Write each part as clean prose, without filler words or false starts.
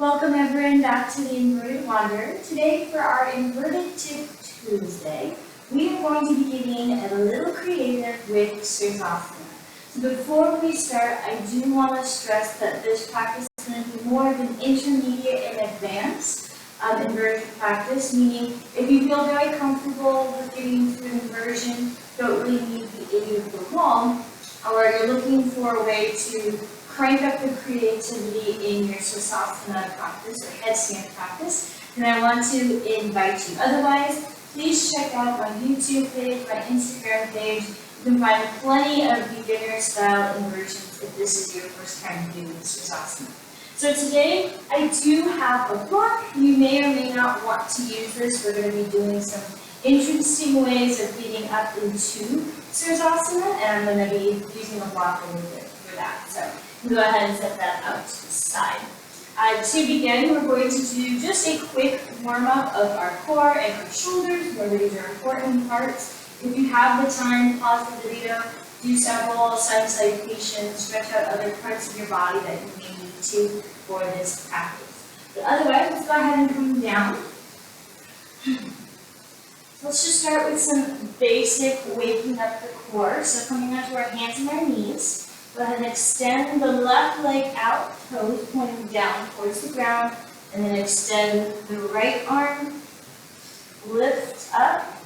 Welcome everyone back to the Inverted Wanderer. Today for our Inverted Tip Tuesday, we are going to be getting a little creative with Sirsasana. So before we start, I do want to stress that this practice is going to be more of an intermediate and advanced inversion practice, meaning if you feel very comfortable with getting through inversion, don't really need the aid of the wall, or you're looking for a way to crank up the creativity in your Sirsasana practice or headstand practice, then I want to invite you. Otherwise, please check out my YouTube page, my Instagram page. You can find plenty of beginner-style inversions if this is your first time doing Sirsasana. So today, I do have a block. You may or may not want to use this. We're going to be doing some interesting ways of getting up into Sirsasana, and I'm going to be using a block a little bit for that. So go ahead and set that out to the side. To begin, we're going to do just a quick warm-up of our core and our shoulders. Remember, these are important parts. If you have the time, pause the video, do several sun salutations, stretch out other parts of your body that you may need to for this practice. But otherwise, let's go ahead and come down. Let's just start with some basic waking up the core. So coming onto our hands and our knees. Go ahead and extend the left leg out, toes pointing down towards the ground, and then extend the right arm, lift up,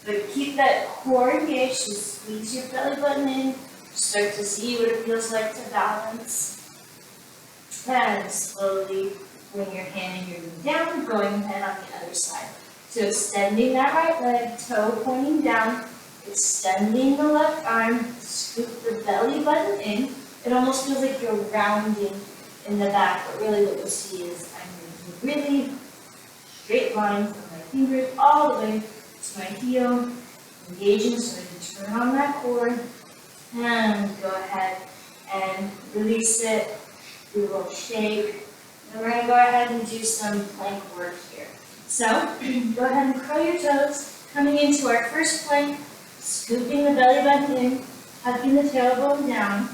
but keep that core engaged. Just squeeze your belly button in, start to see what it feels like to balance. And slowly bring your hand and your knee down, going ahead on the other side. So extending that right leg, toe pointing down, extending the left arm, scoop the belly button in. It almost feels like you're rounding in the back, but really what you'll see is I'm going to do really straight line from my fingers all the way to my heel, engaging so I can turn on that core, and go ahead and release it, do a little shake, and we're going to go ahead and do some plank work here. So, go ahead and curl your toes, coming into our first plank, scooping the belly button in, tucking the tailbone down,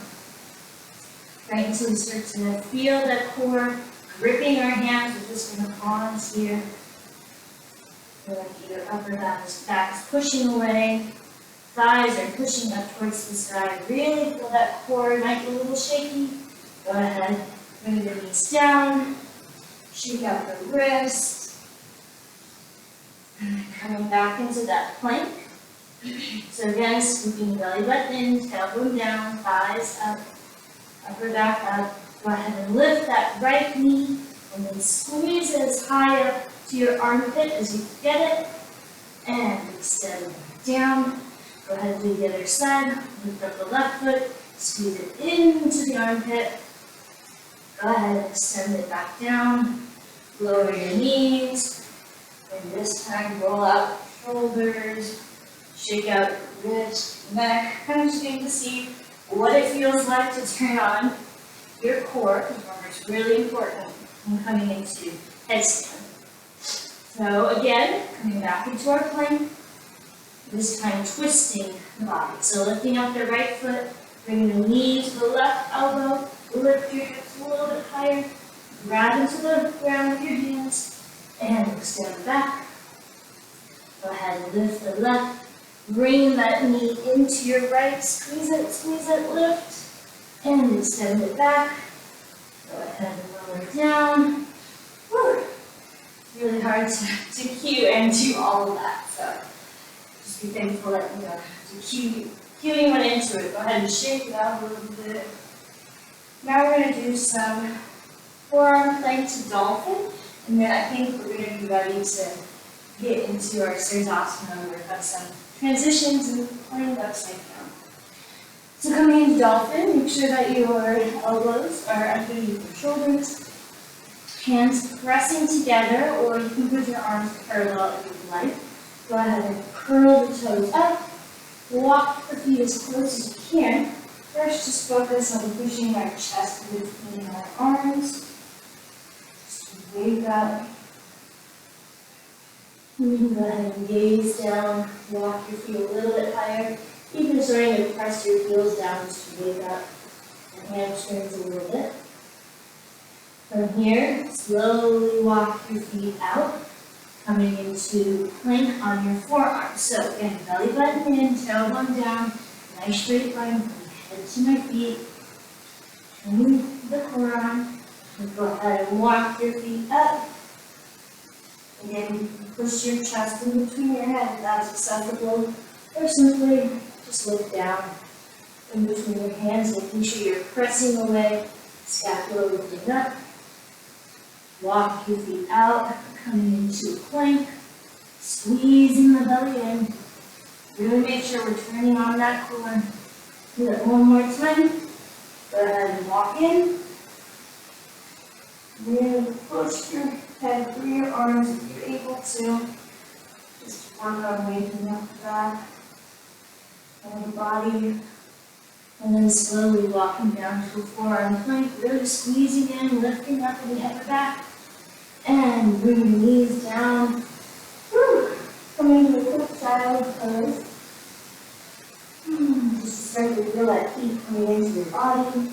right until we start to feel that core gripping our hands. We're just going to pause here. Feel like either upper back is pushing away, thighs are pushing up towards the sky. Really feel that core might be a little shaky. Go ahead, bring the knees down, shake out the wrist, and then coming back into that plank. So again, scooping the belly button in, tailbone down, thighs up, upper back up. Go ahead and lift that right knee, and then squeeze it as high up to your armpit as you get it, and extend it down. Go ahead and do the other side. Lift up the left foot, squeeze it into the armpit. Go ahead and extend it back down. Lower your knees, and this time roll out shoulders. Shake out your wrist, neck, kind of just getting to see what it feels like to turn on your core, because remember it's really important when coming into headstand. So again, coming back into our plank, this time twisting the body. So lifting up the right foot, bringing the knee to the left elbow, lift your hips a little bit higher, grab into the ground with your hands, and extend back. Go ahead and lift the left. Bring that knee into your right, squeeze it, lift, and extend it back. Go ahead and lower it down. Woo. Really hard to cue and do all of that, so just be thankful that you know cueing went into it. Go ahead and shake it out a little bit. Now we're going to do some forearm plank to dolphin, and then I think we're going to be ready to get into our Sirsasana. We've got some transitions and playing upside down. So coming into dolphin, make sure that your elbows are underneath your shoulders, hands pressing together, or you can put your arms parallel if you'd like. Go ahead and curl the toes up, walk the feet as close as you can. First, just focus on pushing our chest between our arms. Just wake up. You can go ahead and gaze down, walk your feet a little bit higher, even starting to press your heels down just to wake up and hamstrings a little bit. Go From here, slowly walk your feet out, coming into plank on your forearm. So again, belly button in, tailbone down, nice straight line from head to my feet. Turning the forearm, and go ahead and walk your feet up. Again, you can push your chest in between your head if that's acceptable, or simply just look down in between your hands, making sure you're pressing away, scapula lifting up. Walk your feet out, coming into a plank, squeezing the belly in. Really make sure we're turning on that core. Do it one more time. Go ahead and walk in. Really push your head through your arms if you're able to. Just work on waking up the back of the body. And then slowly walking down to a forearm plank, really squeezing in, lifting up in the upper back. And bring your knees down. Whew. Coming to a quick child pose. Just start to feel that heat coming into your body.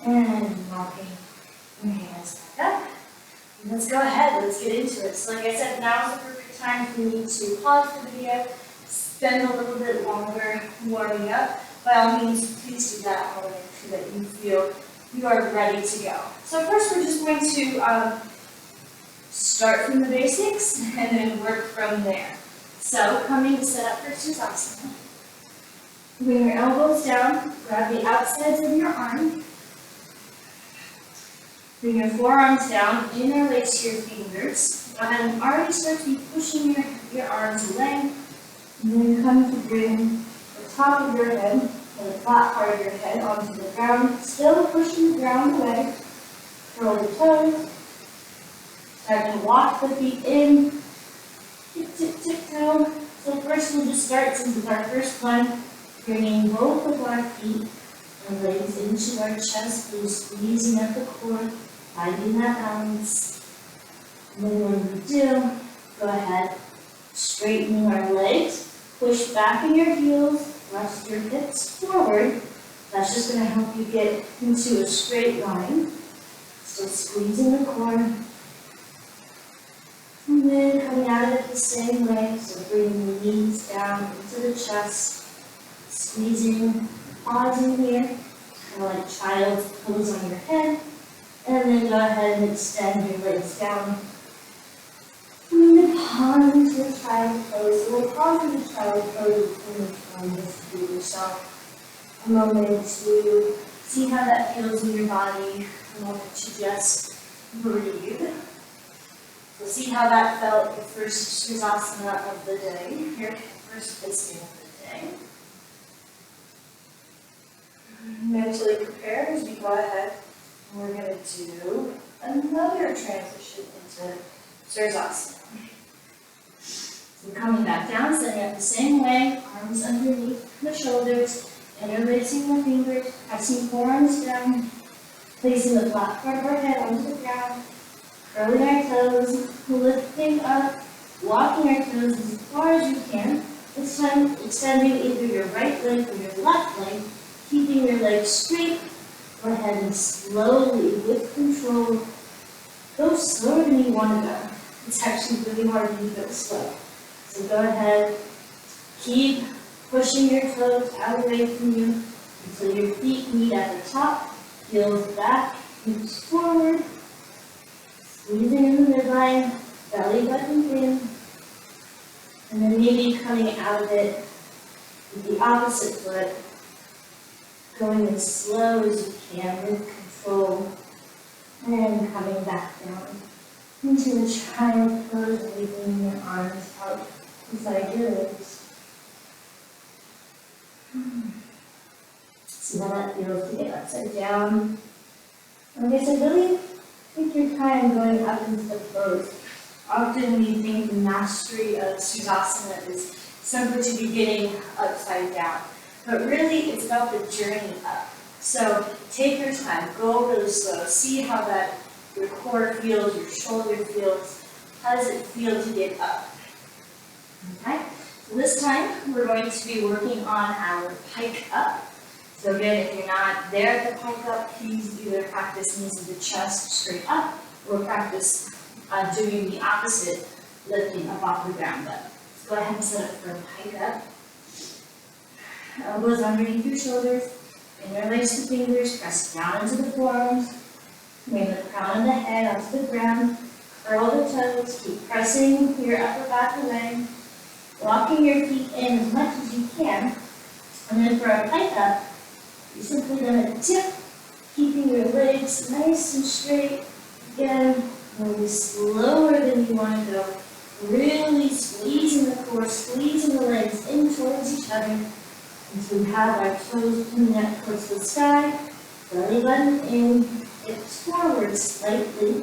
And walking your hands back up. And let's go ahead, let's get into it. So like I said, now is the perfect time for me to pause the video, spend a little bit longer warming up. By all means, please do that. I want to make sure that you feel you are ready to go. So first we're just going to start from the basics and then work from there. So coming to set up for Sirsasana. Bring your elbows down, grab the outsides of your arm. Bring your forearms down, interlace your fingers. Go ahead and already start to be pushing your arms away. And then come to bring the top of your head and the flat part of your head onto the ground, still pushing the ground away. Curl the toes. Start to walk the feet in. Tip, tip, tiptoe. So first we'll just start, since it's our first one, bringing both of our feet and legs into our chest, really squeezing at the core, finding that balance. And then when we do, go ahead, straightening our legs, push back in your heels, thrust your hips forward. That's just going to help you get into a straight line. So squeezing the core. And then coming out of it the same way, so bringing the knees down into the chest, squeezing, pausing here, kind of like child's pose on your head, and then go ahead and extend your legs down. And then pause into a child pose. So we'll pause in the child pose and just give yourself a moment to see how that feels in your body, a moment to just breathe. So see how that felt the first Sirsasana of the day, your first listing of the day. Mentally prepare as we go ahead. And we're going to do another transition into Sirsasana. So coming back down, setting up the same way, arms underneath the shoulders, interlacing the fingers, pressing forearms down, placing the flat part of our head onto the ground, curling our toes, lifting up, walking our toes as far as you can. This time, extending either your right leg or your left leg, keeping your legs straight. Go ahead and slowly, with control, go slower than you want to go. It's actually really hard when you go slow. So go ahead, keep pushing your toes out away from you until your feet meet at the top, heels back, hips forward, squeezing in the midline, belly button in, and then maybe coming out of it with the opposite foot, going as slow as you can with control, and coming back down into a child pose, leaving your arms out beside your legs. See how that feels to get upside down. Like I said, really take your time going up into the pose. Often we think the mastery of Sirsasana is simply to be getting upside down. But really, it's about the journey up. So take your time, go really slow, see how that your core feels, your shoulder feels. How does it feel to get up? Okay, so this time we're going to be working on our pike up. So again, if you're not there at the pike up, please either practice knees to the chest straight up, or practice doing the opposite, lifting up off the ground. But let's go ahead and set up for a pike up. Elbows underneath your shoulders, interlace the fingers, press down into the forearms, bring the crown of the head onto the ground, curl the toes, keep pressing your upper back away, walking your feet in as much as you can, and then for a pike up, you're simply going to tip, keeping your legs nice and straight. Again, maybe slower than you want to go, really squeezing the core, squeezing the legs in towards each other, until we have our toes pointing up towards the sky, belly button in, hips forward slightly,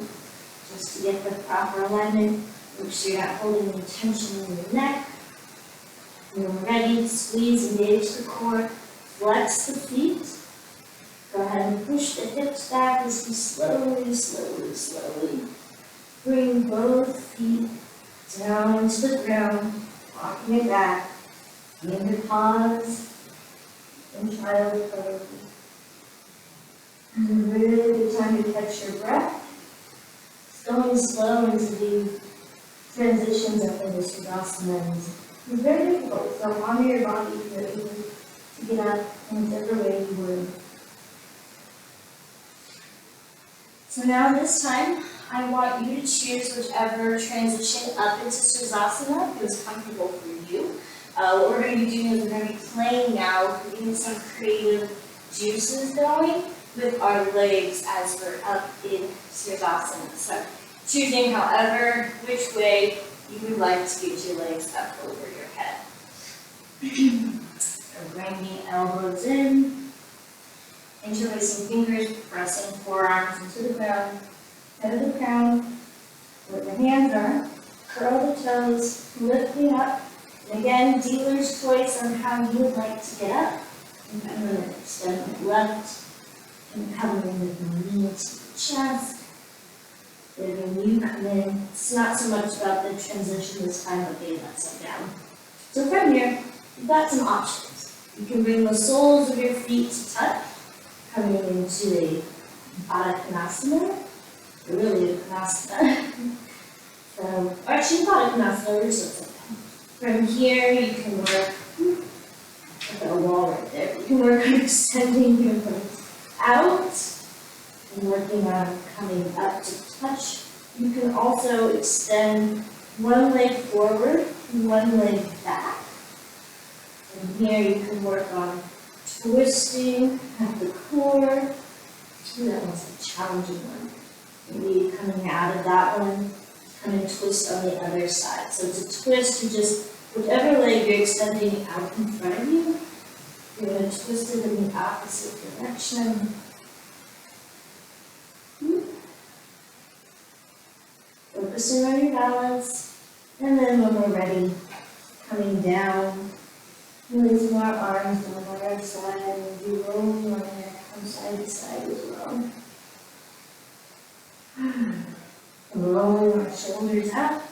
just to get the proper alignment. Make sure you're not holding any tension in your neck. When we're ready, squeeze, engage the core, flex the feet. Go ahead and push the hips back as we slowly bring both feet down to the ground, walking it back. In your pause, and child pose. And really good time to catch your breath. Going slow into the transitions up into Sirsasana. It's very difficult, so honor your body if you're able to get up in whichever way you would. So now this time, I want you to choose whichever transition up into Sirsasana feels comfortable for you. What we're going to be doing is we're going to be playing now, getting some creative juices going with our legs as we're up in Sirsasana. So choosing however, which way you would like to get your legs up over your head. So bringing elbows in, interlacing fingers, pressing forearms into the ground, head of the crown, where the hands are, curl the toes, lifting up. And again, dealer's choice on how you would like to get up. And I'm going to extend my left and come in with my knee to the chest. Then when you come in, it's not so much about the transition this time, but getting upside down. So from here, you've got some options. You can bring the soles of your feet to touch, coming into a Konasana, or really a Konasana. So, or actually Konasana, or something. From here, you can work, I've got a wall right there, you can work on extending your legs out and working on coming up to touch. You can also extend one leg forward, one leg back. And here you can work on twisting at the core. Ooh, that one's a challenging one. Maybe coming out of that one. And then twist on the other side. So to twist, you just, whichever leg you're extending out in front of you, you're going to twist it in the opposite direction. Focusing on your balance. And then when we're ready, coming down, releasing our arms down on our side, and we roll our neck from side to side as well. Rolling our shoulders up.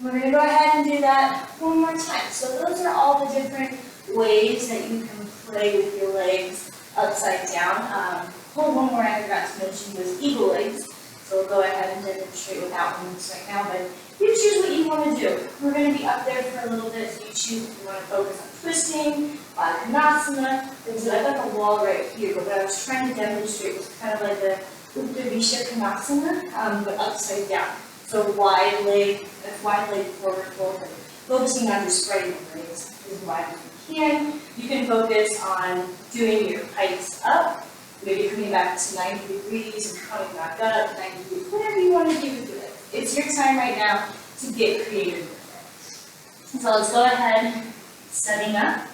We're going to go ahead and do that one more time. So those are all the different ways that you can play with your legs upside down. One more I forgot to mention was eagle legs. So we'll go ahead and demonstrate without one right now, but you choose what you want to do. We're going to be up there for a little bit, so you choose if you want to focus on twisting, Konasana. I've got the wall right here, but what I was trying to demonstrate was kind of like the Uttanasana Konasana, but upside down. So wide leg forward fold, focusing on just spreading the legs as wide as you can. You can focus on doing your pikes up, maybe coming back to 90 degrees and coming back up, 90 degrees, whatever you want to do with it. It's your time right now to get creative with it. So let's go ahead, setting up.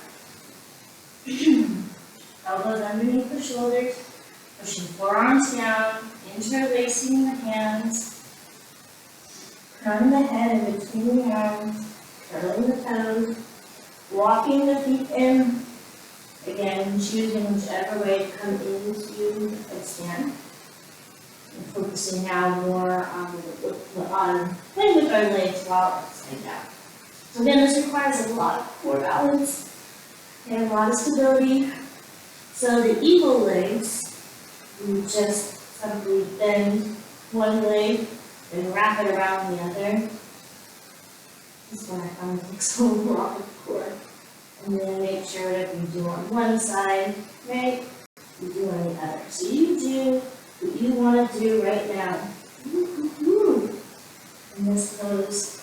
Elbows underneath the shoulders. Pushing forearms down, interlacing the hands, crowning the head in between the arms, curling the toes, walking the feet in. Again, choosing whichever way to come into a stand. And focusing now more on playing with our legs while upside down. So again, this requires a lot of core balance and a lot of stability. So the eagle legs, you just simply bend one leg and wrap it around the other. This is what I found takes a lot of core. And then make sure whatever you do on one side, right, you do on the other. So you do what you want to do right now. In this pose.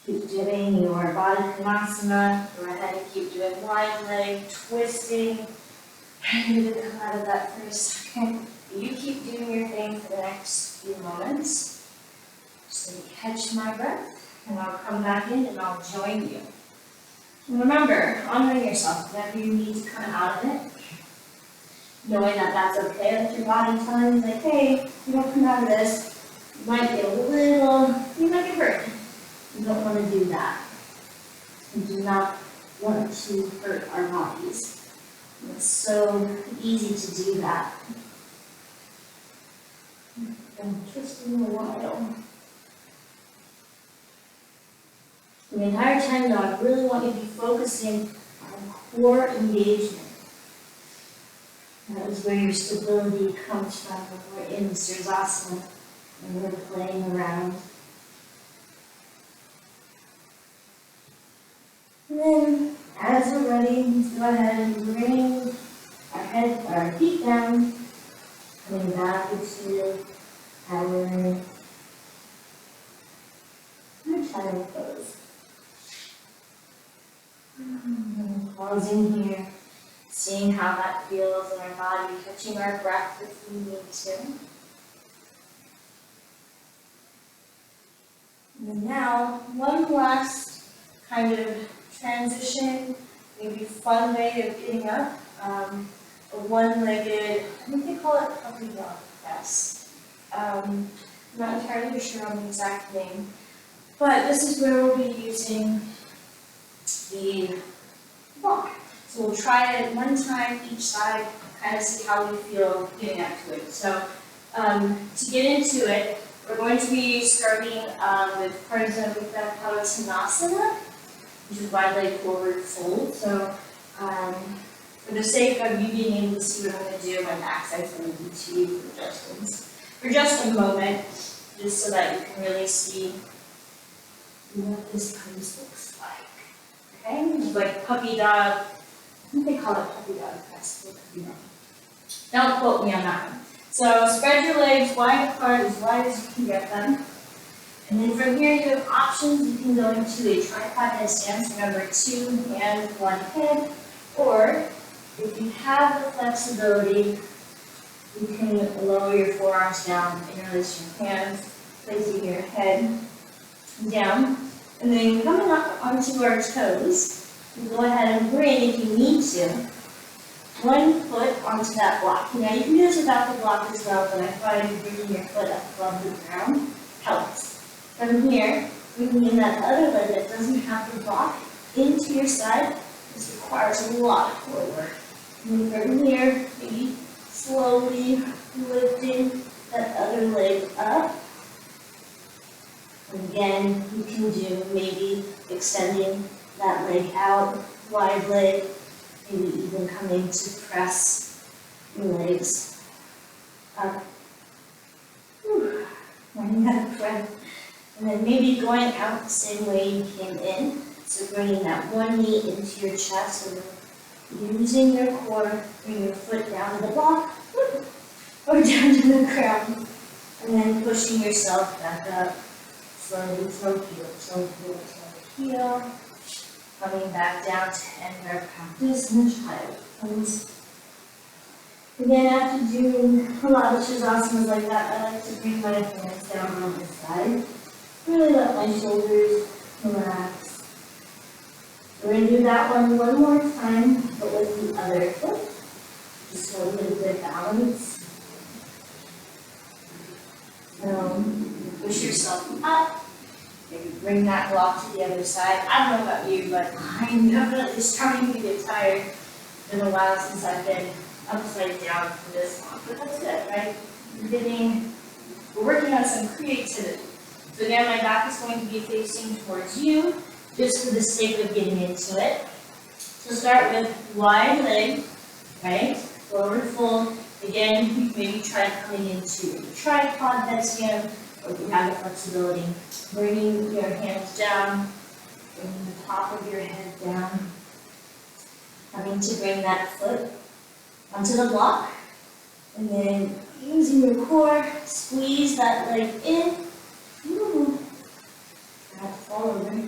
Keep doing your Konasana. Go ahead and keep doing wide leg, twisting. I'm going to come out of that for a second. You keep doing your thing for the next few moments. Just let me catch my breath, and I'll come back in and I'll join you. And remember, honoring yourself, whenever you need to come out of it, knowing that that's okay, that your body telling you like, hey, if you don't come out of this, you might get a little, you might get hurt. You don't want to do that. We do not want to hurt our bodies. It's so easy to do that. I'm twisting a while. The entire time though, I really want you to be focusing on core engagement. That is where your stability comes from when we're in Sirsasana and we're playing around. And then, as we're ready, let's go ahead and bring our feet down, coming back into our child pose. Pausing here, seeing how that feels in our body, catching our breath if we need to. And now, one last kind of transition, maybe fun way of getting up. A one-legged, I think they call it puppy dog press. I'm not entirely sure on the exact name, but this is where we'll be using the block. So we'll try it one time each side, kind of see how we feel getting up to it. So to get into it, we're going to be starting with Sirsasana, which is wide leg forward fold. So for the sake of you being able to see what I'm going to do, my backside's going to be to you for just a moment, just so that you can really see what this pose looks like. Okay, it's like puppy dog. I think they call it puppy dog press. Don't quote me on that one. So spread your legs wide apart, as wide as you can get them. And then from here you have options. You can go into a tripod headstand, remember 2 hands, 1 head, or if you have the flexibility, you can lower your forearms down, interlace your hands, placing your head down. And then coming up onto our toes, you go ahead and bring, if you need to, one foot onto that block. Now you can do this without the block as well, but I find bringing your foot up above the ground helps. From here, bringing in that other leg that doesn't have the block into your side. This requires a lot of core work. And from here, maybe slowly lifting that other leg up. And again, you can do maybe extending that leg out, wide leg, maybe even coming to press your legs up. Running out of breath. And then maybe going out the same way you came in. So bringing that one knee into your chest and using your core, bring your foot down to the block or down to the ground. And then pushing yourself back up. Slowly, toe heel. Coming back down to end our practice in the child pose. Again, after doing a lot of Sirsasanas like that, I like to bring my hands down on this side. Really let my shoulders relax. We're going to do that one more time, but with the other foot. Just so we get a good balance. Push yourself up. Maybe bring that block to the other side. I don't know about you, but I'm definitely starting to get tired. It's been a while since I've been upside down for this long, but that's good, right? We're working on some creativity. So again, my back is going to be facing towards you. just for the sake of getting into it. So start with wide leg, right? Forward fold. Again, you maybe try coming into a tripod headstand, or if you have the flexibility, bringing your hands down, bringing the top of your head down, having to bring that foot onto the block, and then using your core, squeeze that leg in. Ooh. Not to fall over.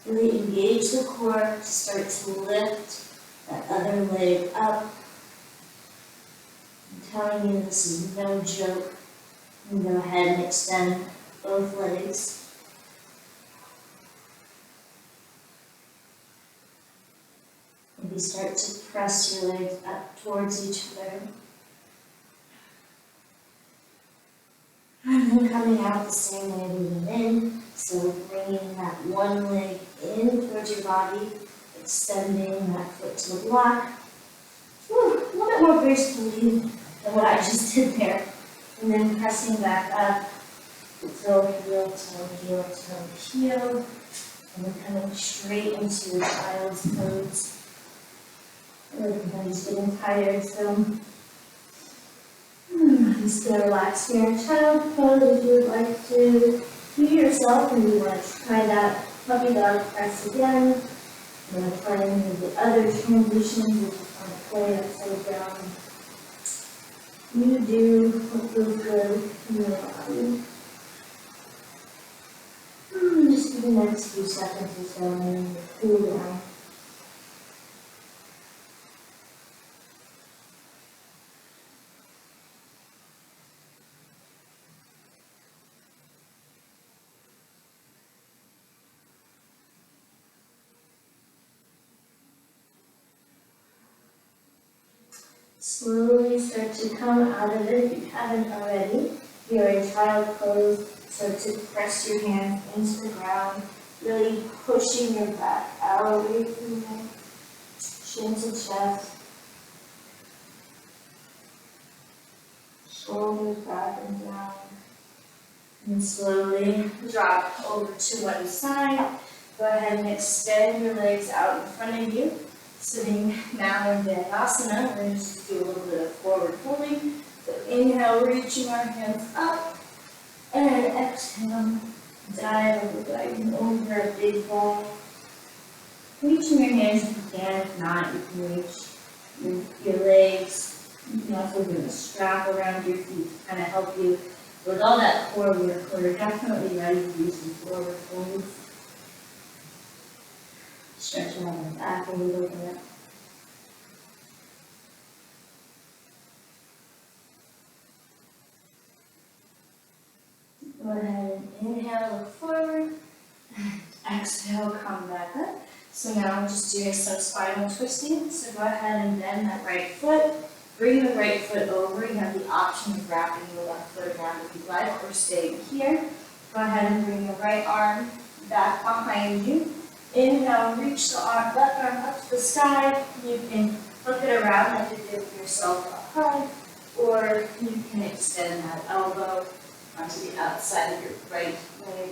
Really engage the core to start to lift that other leg up. I'm telling you, this is no joke. You can go ahead and extend both legs. Maybe start to press your legs up towards each other. And then coming out the same way we went in. So bringing that one leg in towards your body, extending that foot to the block. Whew, a little bit more gracefully than what I just did there. And then pressing back up, toe, heel, toe, heel, toe, heel. And then coming straight into the child's pose. Everybody's getting tired, so just gonna relax here in child pose if you would like to do yourself, and you want to try that puppy dog press again. I'm going to try any of the other transitions, which is on the play upside down. You do what feels good in your body. Just for the next few seconds or so, and then cool down. Slowly start to come out of it if you haven't already. You're in child pose, so to press your hands into the ground, really pushing your back out away from you, chin to chest, shoulders back and down, and slowly drop over to one side. Go ahead and extend your legs out in front of you. Sitting now in Sirsasana, we're going to just do a little bit of forward folding. So inhale, reaching our hands up, and exhale, diving over a big ball. Reaching your hands if you can, if not, you can reach your legs. You can also bring a strap around your feet to kind of help you with all that core work. We're definitely ready to do some forward folds. Stretching out my back a little bit. Go ahead and inhale, look forward. Exhale, come back up. So now I'm just doing some spinal twisting. So go ahead and bend that right foot. Bring the right foot over. You have the option of wrapping the left foot around if you'd like, or staying here. Go ahead and bring your right arm back behind you. Inhale, reach the left arm up to the sky. You can hook it around like you give yourself a hug, or you can extend that elbow onto the outside of your right leg.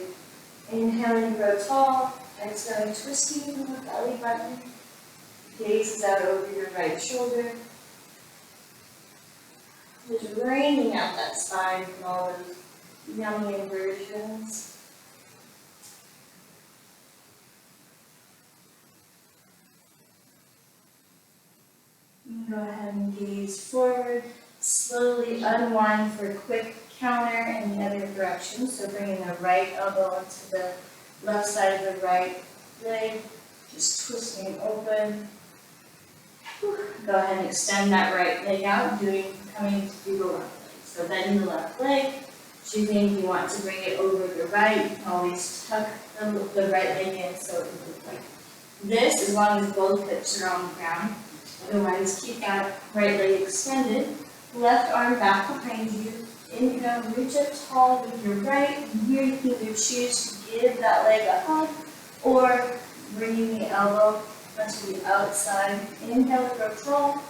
Inhaling, grow tall. Exhaling, twisting the belly button. Gaze is out over your right shoulder. Just raining out that spine from all those yummy inversions. Go ahead and gaze forward. Slowly unwind for a quick counter in the other direction. So bringing the right elbow onto the left side of the right leg. Just twisting open. Go ahead and extend that right leg out, coming to do the left leg. So bending the left leg. Choosing if you want to bring it over the right. You can always tuck the right leg in so it can look like this, as long as both hips are on the ground. Otherwise, keep that right leg extended. Left arm back behind you. Inhale, reach up tall with your right. And here you can either choose to give that leg a hug or bringing the elbow onto the outside. Inhale, grow tall.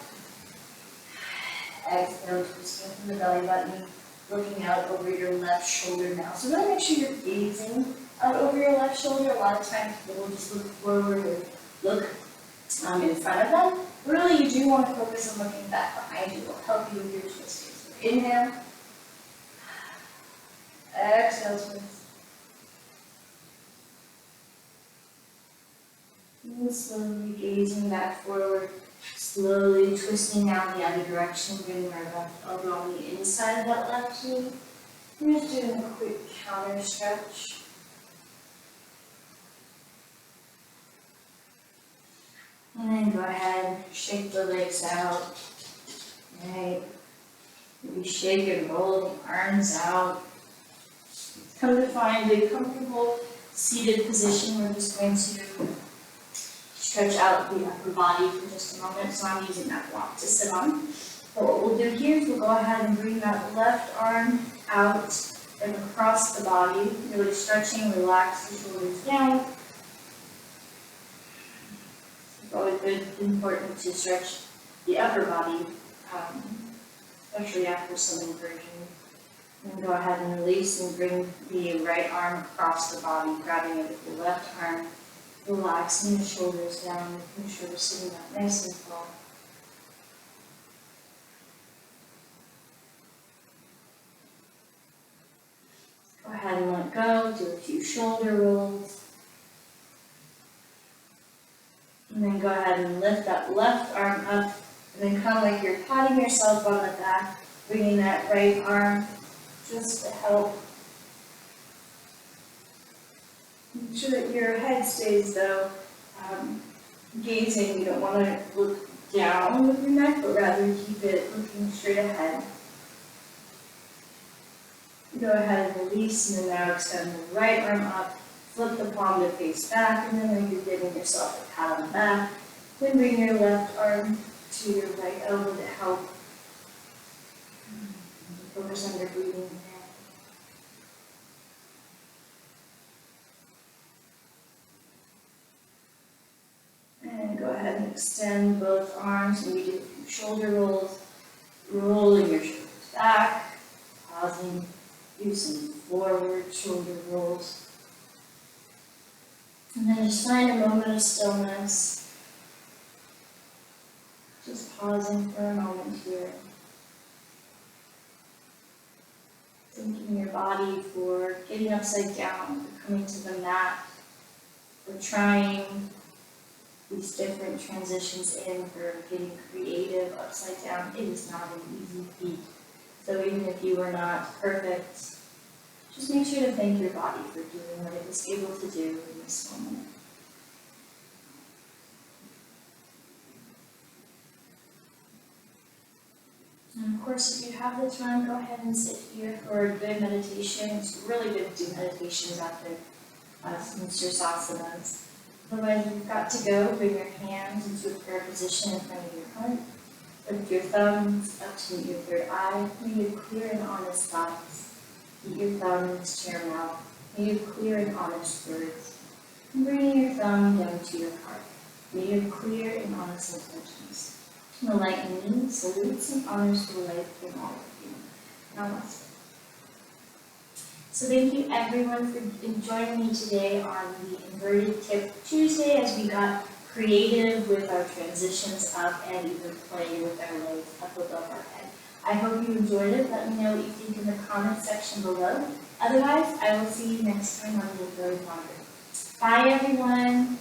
Exhale, twisting from the belly button, looking out over your left shoulder now. So really make sure you're gazing out over your left shoulder. A lot of times people will just look forward or look in front of them. Really, you do want to focus on looking back behind you. It will help you with your twisting. So inhale, exhale, twist. And slowly gazing back forward, slowly twisting down the other direction, bringing our left elbow on the inside of that left knee. We're just doing a quick counter stretch. And then go ahead, shake the legs out. Right. Maybe shake and roll the arms out. Come to find a comfortable seated position. We're just going to stretch out the upper body for just a moment. So I'm using that block to sit on. But what we'll do here is we'll go ahead and bring that left arm out and across the body, really stretching, relax the shoulders down. It's always good, important to stretch the upper body, especially after some inversion. And go ahead and release and bring the right arm across the body, grabbing it with the left arm, relaxing the shoulders down, making sure we're sitting up nice and tall. Go ahead and let go, do a few shoulder rolls. And then go ahead and lift that left arm up, and then come like you're patting yourself on the back, bringing that right arm just to help. Make sure that your head stays though gazing. You don't want to look down with your neck, but rather keep it looking straight ahead. Go ahead and release, and then now extend the right arm up, flip the palm to face back, and then when you're giving yourself a pat on the back, then bring your left arm to your right elbow to help. Focus on your breathing here. And go ahead and extend both arms, maybe do a few shoulder rolls, rolling your shoulders back, pausing. Do some forward shoulder rolls. And then just find a moment of stillness. Just pausing for a moment here. Thanking your body for getting upside down, for coming to the mat, for trying these different transitions in, for getting creative upside down. It is not an easy feat. So even if you are not perfect, just make sure to thank your body for doing what it was able to do in this moment. And of course, if you have the time, go ahead and sit here for a good meditation. It's really good to do meditations after some Sirsasanas. Otherwise, you've got to go. Bring your hands into a prayer position in front of your heart. Lift your thumbs up to meet your third eye. May you clear and honest thoughts. Keep your thumbs to your mouth. May you clear and honest words. And bringing your thumb down to your heart. May you clear and honest intentions. The light in me salutes and honors the light in all of you. Namaste. So thank you everyone for joining me today on the Inverted Tip Tuesday as we got creative with our transitions up and even playing with our legs up above our head. I hope you enjoyed it. Let me know what you think in the comment section below. Otherwise, I will see you next time on the Inverted Wander. Bye everyone.